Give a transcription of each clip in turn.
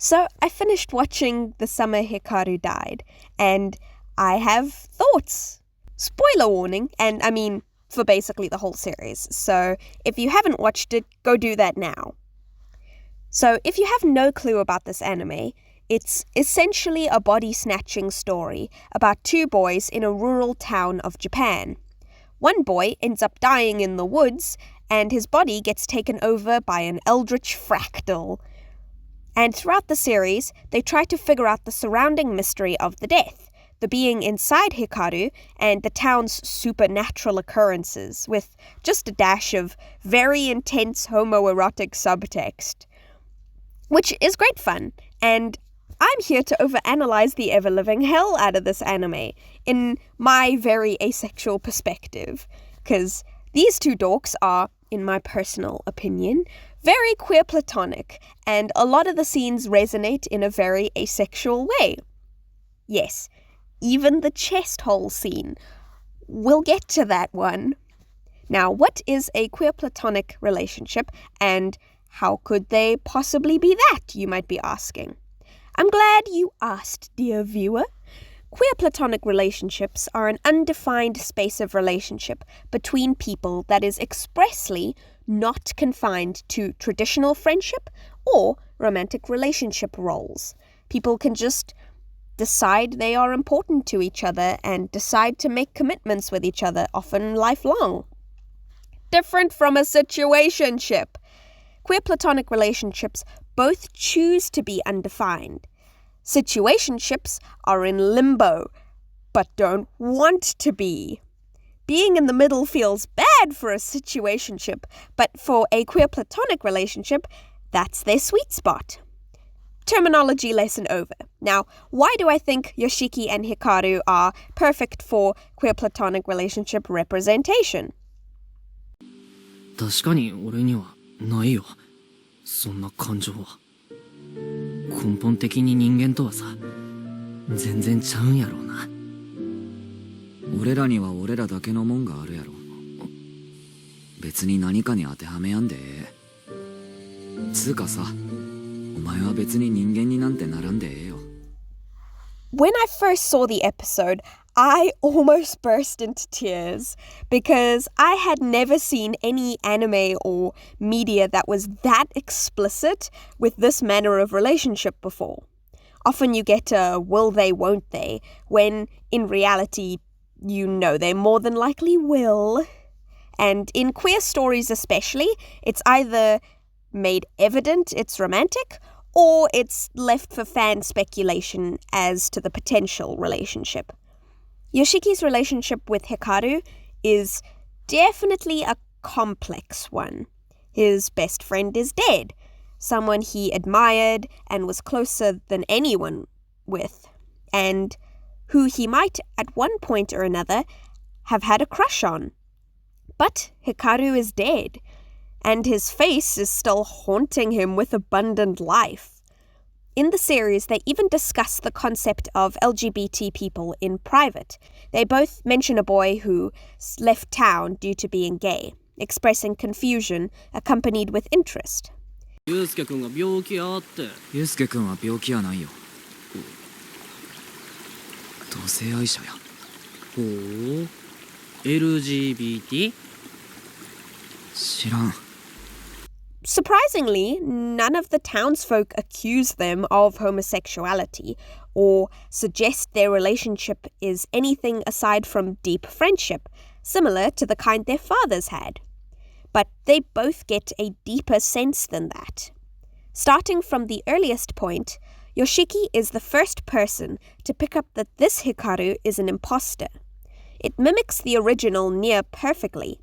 So I finished watching the summer Hikaru died, and I have thoughts. Spoiler warning, and I mean for basically the whole series, so if you haven't watched it, go do that now. So if you have no clue about this anime, it's essentially a body-snatching story about two boys in a rural town of Japan. One boy ends up dying in the woods, and his body gets taken over by an eldritch fractal. And throughout the series, they try to figure out the surrounding mystery of the death, the being inside Hikaru, and the town's supernatural occurrences, with just a dash of very intense homoerotic subtext. Which is great fun, and I'm here to overanalyze the ever-living hell out of this anime, in my very asexual perspective, because these two dorks are, in my personal opinion, very queer platonic, and a lot of the scenes resonate in a very asexual way. Yes, even the chest hole scene. We'll get to that one. Now, what is a queer platonic relationship, and how could they possibly be that, you might be asking? I'm glad you asked, dear viewer. Queer platonic relationships are an undefined space of relationship between people that is expressly not confined to traditional friendship or romantic relationship roles. People can just decide they are important to each other and decide to make commitments with each other, often lifelong. Different from a situationship. Queer platonic relationships both choose to be undefined. Situationships are in limbo, but don't want to be. Being in the middle feels bad for a situationship, but for a queer platonic relationship, that's their sweet spot. Terminology lesson over. Now, why do I think Yoshiki and Hikaru are perfect for queer platonic relationship representation? 確かに俺にはないよ。そんな感情は。根本的に人間とはさ、全然ちゃうんやろうな。俺らには俺らだけのもんがあるやろ。別に何かに当てはめやんでええ。つうかさ、お前は別に人間になんてならんでええよ。When I first saw the episode, I almost burst into tears because I had never seen any anime or media that was that explicit with this manner of relationship before. Often you get a will they, won't they, when in reality, you know they more than likely will. And in queer stories especially, it's either made evident it's romantic or it's left for fan speculation as to the potential relationship. Yoshiki's relationship with Hikaru is definitely a complex one. His best friend is dead, someone he admired and was closer than anyone with, and who he might at one point or another have had a crush on. But Hikaru is dead, and his face is still haunting him with abundant life. In the series, they even discuss the concept of LGBT people in private. They both mention a boy who left town due to being gay, expressing confusion accompanied with interest. ユウスケ君が病気やって。ユウスケ君は病気やないよ。同性愛者や。ほう。LGBT？ 知らん。Surprisingly, none of the townsfolk accuse them of homosexuality or suggest their relationship is anything aside from deep friendship, similar to the kind their fathers had. But they both get a deeper sense than that. Starting from the earliest point, Yoshiki is the first person to pick up that this Hikaru is an imposter. It mimics the original near perfectly.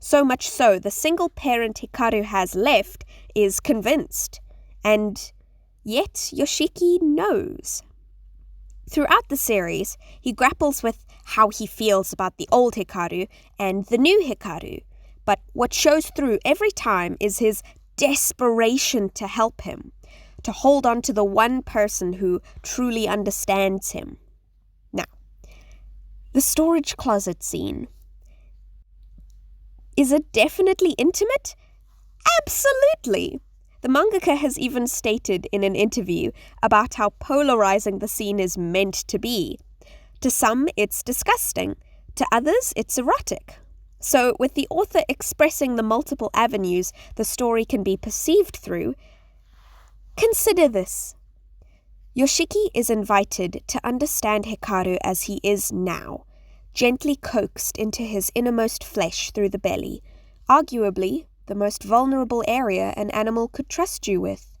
So much so, the single parent Hikaru has left is convinced. And yet Yoshiki knows. Throughout the series, he grapples with how he feels about the old Hikaru and the new Hikaru. But what shows through every time is his desperation to help him, to hold on to the one person who truly understands him. Now, the storage closet scene. Is it definitely intimate? Absolutely. The mangaka has even stated in an interview about how polarizing the scene is meant to be. To some, it's disgusting. To others, it's erotic. So, with the author expressing the multiple avenues the story can be perceived through, consider this. Yoshiki is invited to understand Hikaru as he is now, gently coaxed into his innermost flesh through the belly, arguably the most vulnerable area an animal could trust you with.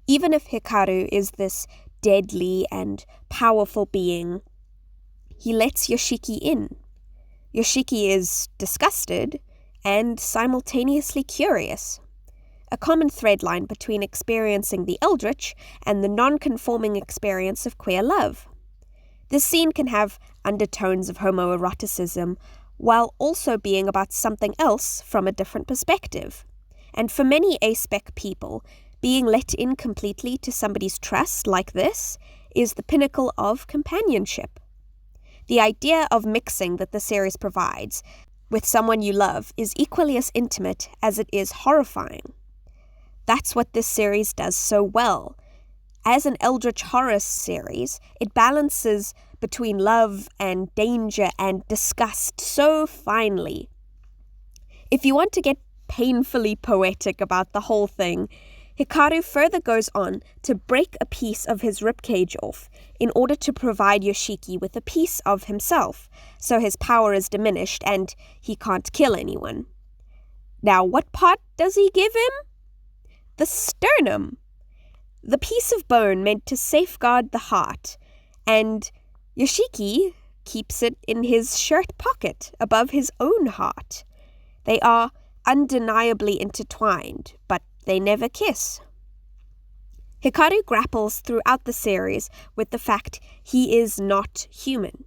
Even if Hikaru is this deadly and powerful being, he lets Yoshiki in. Yoshiki is disgusted and simultaneously curious. A common thread line between experiencing the eldritch and the non-conforming experience of queer love. This scene can have undertones of homoeroticism, while also being about something else from a different perspective. And for many aspec people, being let in completely to somebody's trust like this is the pinnacle of companionship. The idea of mixing that the series provides with someone you love is equally as intimate as it is horrifying. That's what this series does so well. As an eldritch horror series, it balances between love and danger and disgust so finely. If you want to get painfully poetic about the whole thing, Hikaru further goes on to break a piece of his ribcage off in order to provide Yoshiki with a piece of himself, so his power is diminished and he can't kill anyone. Now, what part does he give him? The sternum. The piece of bone meant to safeguard the heart, and Yoshiki keeps it in his shirt pocket above his own heart. They are undeniably intertwined, but they never kiss. Hikaru grapples throughout the series with the fact he is not human.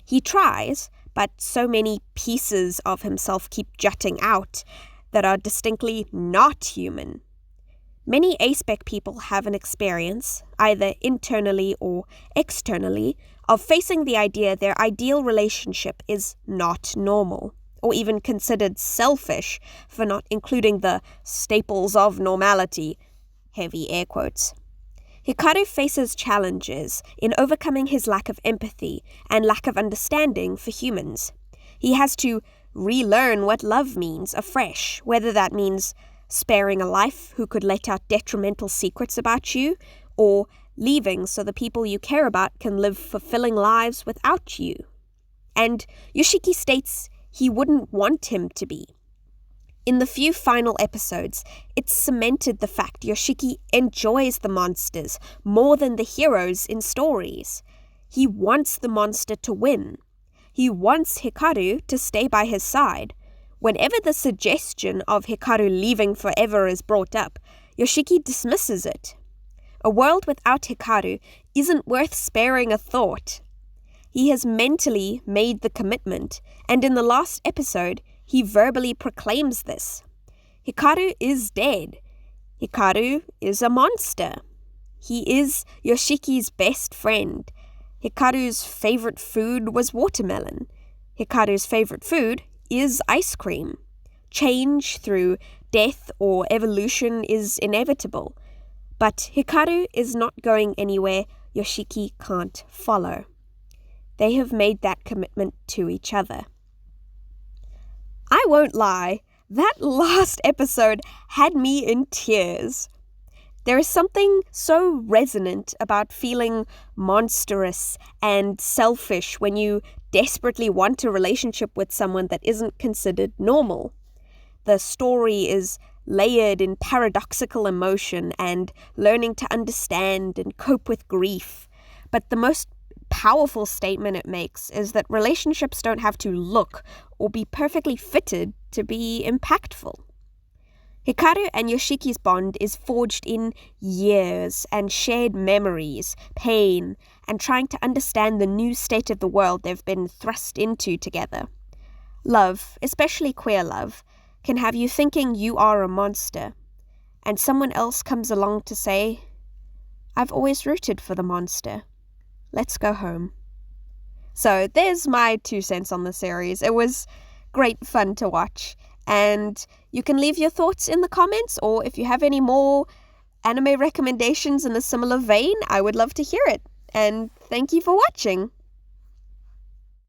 He tries, but so many pieces of himself keep jutting out that are distinctly not human. Many aspec people have an experience, either internally or externally, of facing the idea their ideal relationship is not normal, or even considered selfish for not including the staples of normality, heavy air quotes. Hikaru faces challenges in overcoming his lack of empathy and lack of understanding for humans. He has to relearn what love means afresh, whether that means sparing a life who could let out detrimental secrets about you, or leaving so the people you care about can live fulfilling lives without you. And Yoshiki states he wouldn't want him to be. In the few final episodes, it's cemented the fact Yoshiki enjoys the monsters more than the heroes in stories. He wants the monster to win. He wants Hikaru to stay by his side. Whenever the suggestion of Hikaru leaving forever is brought up, Yoshiki dismisses it. A world without Hikaru isn't worth sparing a thought. He has mentally made the commitment, and in the last episode, he verbally proclaims this. Hikaru is dead. Hikaru is a monster. He is Yoshiki's best friend. Hikaru's favorite food was watermelon. Hikaru's favorite food is ice cream. Change through death or evolution is inevitable. But Hikaru is not going anywhere Yoshiki can't follow. They have made that commitment to each other. I won't lie, that last episode had me in tears. There is something so resonant about feeling monstrous and selfish when you desperately want a relationship with someone that isn't considered normal. The story is layered in paradoxical emotion and learning to understand and cope with grief. But the most powerful statement it makes is that relationships don't have to look or be perfectly fitted to be impactful. Hikaru and Yoshiki's bond is forged in years and shared memories, pain, and trying to understand the new state of the world they've been thrust into together. Love, especially queer love, can have you thinking you are a monster, and someone else comes along to say, "I've always rooted for the monster. Let's go home." So there's my 2 cents on the series. It was great fun to watch, And you can leave your thoughts in the comments, or if you have any more anime recommendations in a similar vein, I would love to hear it. And thank you for watching.